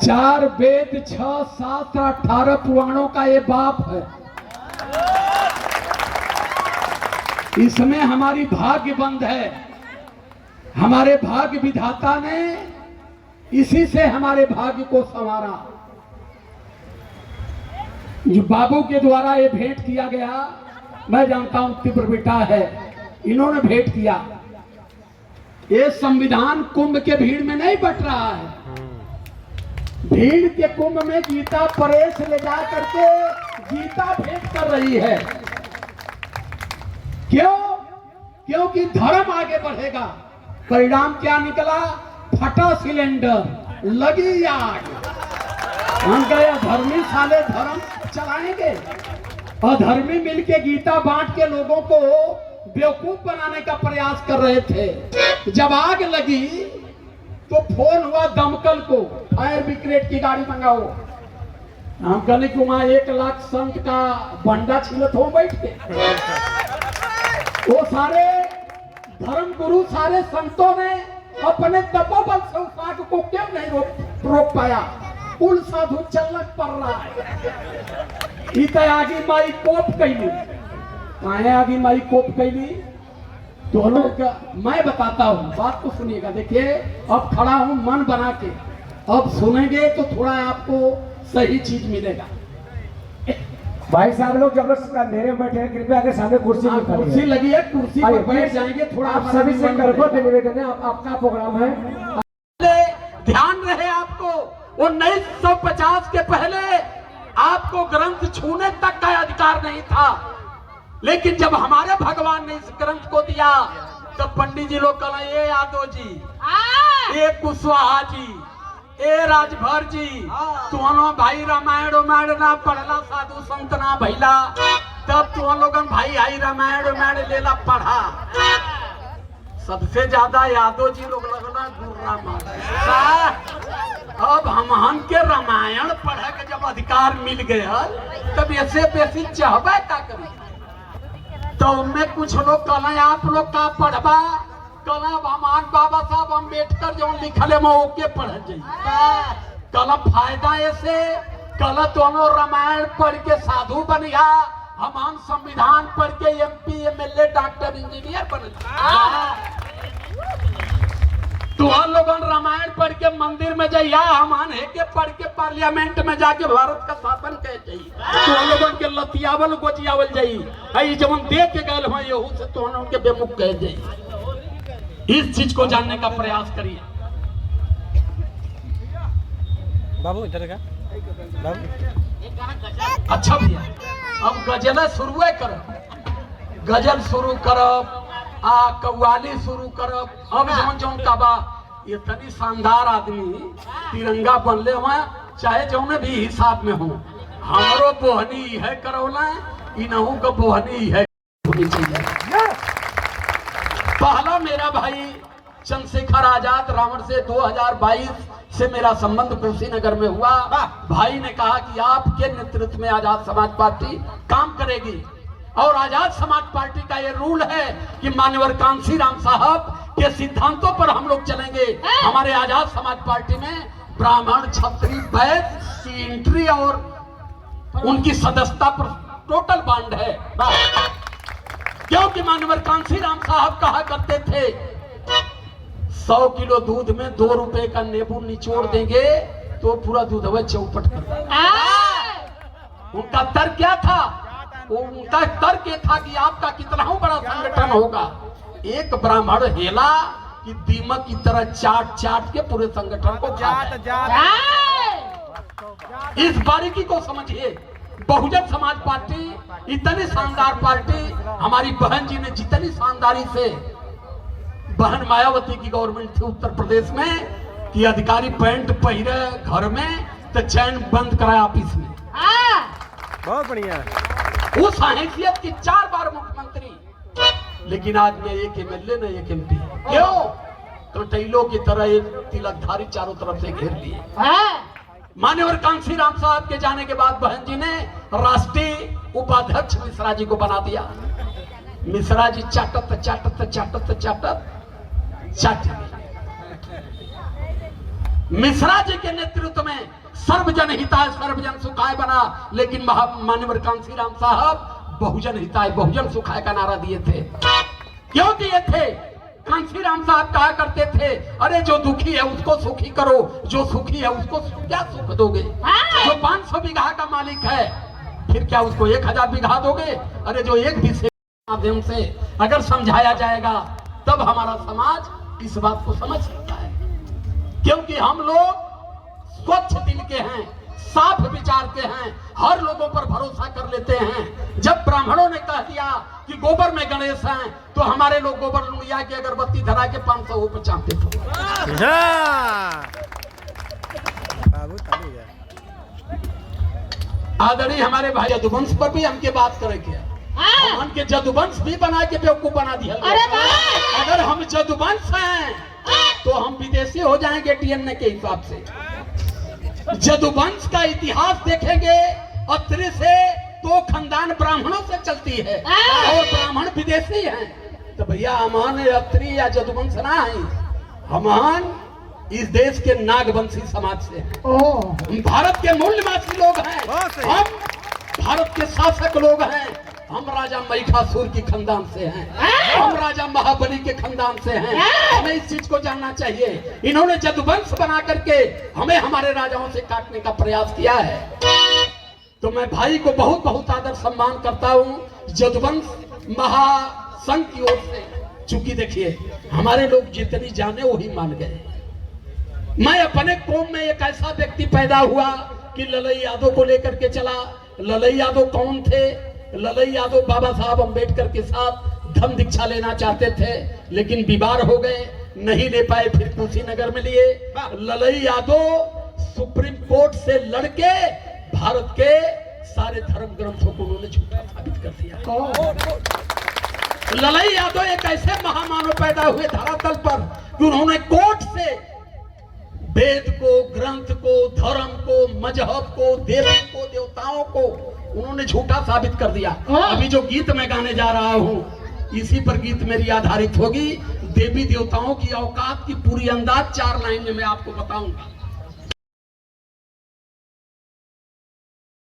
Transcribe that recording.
4 वेद 6 7 18 पुराणों का ये बाप है। इसमें हमारी भाग्य बंद है। हमारे भाग्य विधाता ने इसी से हमारे भाग्य को संवारा। जो बाबू के द्वारा ये भेंट किया गया, मैं जानता हूं तीव्र बेटा है, इन्होंने भेंट किया। ये संविधान कुंभ के भीड़ में नहीं बट रहा है। भीड़ के कुंभ में गीता प्रेस ले जा करके गीता भेंट कर रही है। क्यों? क्योंकि धर्म आगे बढ़ेगा। परिणाम क्या निकला? फटा सिलेंडर, लगी आग। हम कहे धर्मी साले धर्म चलाएंगे। अधर्मी मिलके गीता बांट के लोगों को बेवकूफ बनाने का प्रयास कर रहे थे। जब आग लगी तो फोन हुआ दमकल को, फायर ब्रिगेड की गाड़ी मंगाओ। हम कहने कि वहां 1 लाख संत का बंडा छिलत हो बैठ के। वो सारे धर्म गुरु, सारे संतों ने अपने तपोबल से उस आग को क्यों नहीं रोक पाया? कुल साधु चलक पड़ रहा है। इत आगी माई कोप कैली, काहे आगी माई कोप कैली? दोनों का मैं बताता हूँ, बात को सुनिएगा। देखिए अब खड़ा हूँ मन बना के, अब सुनेंगे तो थोड़ा आपको सही चीज मिलेगा। भाई साहब लोग जबरदस्त अंधेरे में बैठे हैं, कृपया के सामने कुर्सी कुर्सी लगी है, कुर्सी पर बैठ जाएंगे। थोड़ा आप सभी से निवेदन है, आपका प्रोग्राम है, ध्यान रहे आपको। 1950 के पहले आपको ग्रंथ छूने तक का अधिकार नहीं था, लेकिन जब हमारे भगवान ने इस ग्रंथ को दिया तो पंडित जी लोग कहा, ये यादव जी, ये कुशवाहा जी, ए राजभर जी, तुहनो भाई रामायण ना पढ़ला, साधु संत ना भैला, तब तुम लोगन भाई आई रामायण लेला पढ़ा। सबसे ज्यादा यादव जी लोग लगना गुर्रा मार। अब हम के रामायण पढ़े के जब अधिकार मिल गया, तब ऐसे बेसी चाहबे का करी। तो उनमें कुछ लोग कहना, आप लोग का पढ़बा? कहना हमारे बाबा साहब अम्बेडकर जो लिखले में ओके पढ़ जाइए। कहला फायदा ऐसे, कहला दोनों रामायण पढ़ के साधु बनिया, हम संविधान पढ़ के MP MLA डॉक्टर इंजीनियर बन। तो हम लोगन रामायण पढ़ के मंदिर में जाइया, हम के पढ़ के पार्लियामेंट में जाके भारत का शासन कह जाइए। तो हम लोगन के लतियावल गोचियावल जाइए, जब हम देख के गए हैं यहू से तो उनके बेमुख कह जाइए। इस चीज को जानने का प्रयास करिए। बाबू इधर का बाबू। अच्छा भैया, अब गजल शुरू करब, गजल शुरू करब, कव्वाली शुरू करब। अब जौन का बा इतनी शानदार आदमी तिरंगा बनले हुआ, चाहे जौने भी हिसाब में हो, हमरो बोहनी है करौला, इनहू का बोहनी है। पहला मेरा भाई चंद्रशेखर आजाद रावण से 2022 से मेरा संबंध कुशीनगर में हुआ। भाई ने कहा कि आपके नेतृत्व में आजाद समाज पार्टी काम करेगी, और आजाद समाज पार्टी का ये रूल है कि मान्यवर कांसी राम साहब के सिद्धांतों पर हम लोग चलेंगे। हमारे आजाद समाज पार्टी में ब्राह्मण, क्षत्रिय, वैश्य की एंट्री और उनकी सदस्यता पर टोटल बांड है। क्योंकि मान्यवर कांसी राम साहब कहा करते थे, 100 किलो दूध में 2 रुपए का नींबू निचोड़ देंगे तो पूरा दूध हवा चौपट कर। उनका तर्क क्या था? उनका तर्क ये था कि आपका कितना बड़ा संगठन होगा, एक ब्राह्मण हेला कि दीमक की तरह चाट के पूरे संगठन को इस बारीकी को समझिए। बहुजन समाज पार्टी इतनी शानदार पार्टी, हमारी बहन जी ने जितनी शानदारी से, बहन मायावती की गवर्नमेंट थी उत्तर प्रदेश में कि अधिकारी पैंट पहने घर में तो चैन बंद कराया ऑफिस में। बहुत बढ़िया। उस हैसियत की 4 बार मुख्यमंत्री, लेकिन आज मैं एक MLA न एक MP। क्यों? तो टैलों की तरह एक तिलकधारी चारों तरफ से घेर दिए। मान्यवर कांसी राम साहब के जाने के बाद बहन जी ने राष्ट्रीय उपाध्यक्ष मिश्रा जी को बना दिया। मिश्रा जी चाटत मिश्रा जी के नेतृत्व में सर्वजन हिताय सर्वजन सुखाय बना, लेकिन माननीय कांशीराम साहब बहुजन हिताय बहुजन सुखाय का नारा दिए थे। क्यों दिए थे? कांशीराम साहब कहा करते थे, अरे जो दुखी है उसको सुखी करो, जो सुखी है उसको क्या सुख दोगे? जो 500 बीघा का मालिक है फिर क्या उसको 1000 बीघा दोगे? अरे जो एक भी माध्यम से अगर समझाया जाएगा तब हमारा समाज इस बात को समझ सकता है। क्योंकि हम लोग स्वच्छ दिल के हैं, साफ विचार के हैं, हर लोगों पर भरोसा कर लेते हैं। जब ब्राह्मणों ने कह दिया कि गोबर में गणेश हैं, तो हमारे लोग गोबर लुड़िया की अगरबत्ती धरा के 500 ऊपर चाहते थे। आदरणीय हमारे भाई जदुवंश पर भी हमके बात करेंगे, हमके जदुवंश भी बना के बेवकूफ बना दिया। अगर हम जदुवंश हैं तो हम विदेशी हो जाएंगे डीएनए के हिसाब से। जदुवंश का इतिहास देखेंगे, अत्रि से तो खानदान ब्राह्मणों से चलती है और ब्राह्मण विदेशी हैं, तो भैया हमान अत्रि या जदुवंश ना है, हमान इस देश के नागवंशी समाज से हैं। हम भारत के मूल्यवासी लोग हैं, हम भारत के शासक लोग हैं, हम राजा महिषासुर की खानदान से हैं, हम राजा महाबली के खानदान से हैं। हमें इस चीज को जानना चाहिए। इन्होंने जदुवंश बना करके हमें हमारे राजाओं से काटने का प्रयास किया है। तो मैं भाई को बहुत बहुत आदर सम्मान करता हूँ जदुवंश महासंघ की ओर से। चूंकि देखिए हमारे लोग जितनी जाने वही मान गए। मैं अपने कौम में एक ऐसा व्यक्ति पैदा हुआ कि ललई यादव को लेकर के चला। ललई यादव कौन थे? ललई यादव बाबा साहब अम्बेडकर के साथ धर्म दीक्षा लेना चाहते थे, लेकिन बीमार हो गए, नहीं ले पाए, फिर कुशीनगर में लिए। ललई यादव सुप्रीम कोर्ट से लड़के भारत के सारे धर्म ग्रंथों को उन्होंने झूठा साबित कर दिया। ललई यादव एक ऐसे महामानव पैदा हुए धरातल पर कि उन्होंने कोर्ट से वेद को, ग्रंथ को, धर्म को, मजहब को, देवों को, देवताओं को उन्होंने झूठा साबित कर दिया। अभी जो गीत मैं गाने जा रहा हूँ इसी पर गीत मेरी आधारित होगी। देवी देवताओं की औकात की पूरी अंदाज 4 लाइन में मैं आपको बताऊंगा।